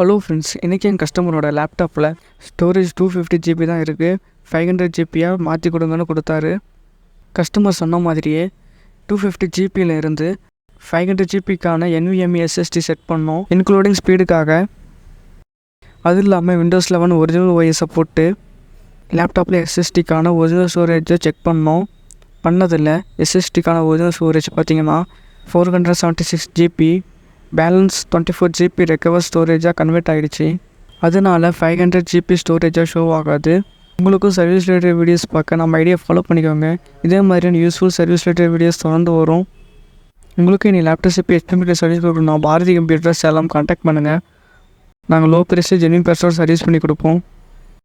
Hello friends, இன்றைக்கி என் கஸ்டமரோட லேப்டாப்பில் ஸ்டோரேஜ் 250 GB தான் இருக்குது. 500 GBயாக மாற்றி கொடுங்கன்னு கொடுத்தாரு. கஸ்டமர் சொன்ன மாதிரியே 250 GB இருந்து 500 GBக்கான NVME SSD செட் பண்ணோம், இன்க்ளூடிங் ஸ்பீடுக்காக. அது இல்லாமல் Windows 11 ஒரிஜினல் OS போட்டு லேப்டாப்பில் SSDக்கான ஒரிஜினல் ஸ்டோரேஜை செக் பண்ணதில்லை. SSDக்கான ஒரிஜினல் ஸ்டோரேஜ் பார்த்திங்கன்னா 476 GB, பேலன்ஸ் 24 GB ரெக்கவர் ஸ்டோரேஜாக கன்வெர்ட் ஆகிடுச்சு. அதனால் 500 GB ஸ்டோரேஜாக ஷோ ஆகாது. உங்களுக்கும் சர்வீஸ் ரிலேட்டட் வீடியோஸ் பார்க்க நம்ம ஐடியா ஃபாலோ பண்ணிக்கோங்க. இதே மாதிரியான யூஸ்ஃபுல் சர்வீஸ் ரிலேட்டட் வீடியோஸ் தொடர்ந்து வரும். உங்களுக்கு நீ லேப்டாப் எஸ்டிமேட்டட் சர்வீஸ் கொடுக்கணும், பாரதி கம்ப்யூட்டர் சேலம் கான்டாக்ட் பண்ணுங்கள். நாங்கள் லோ ப்ரைஸில் ஜென்யூன் ப்ரைஸோட சர்வீஸ் பண்ணி கொடுப்போம்.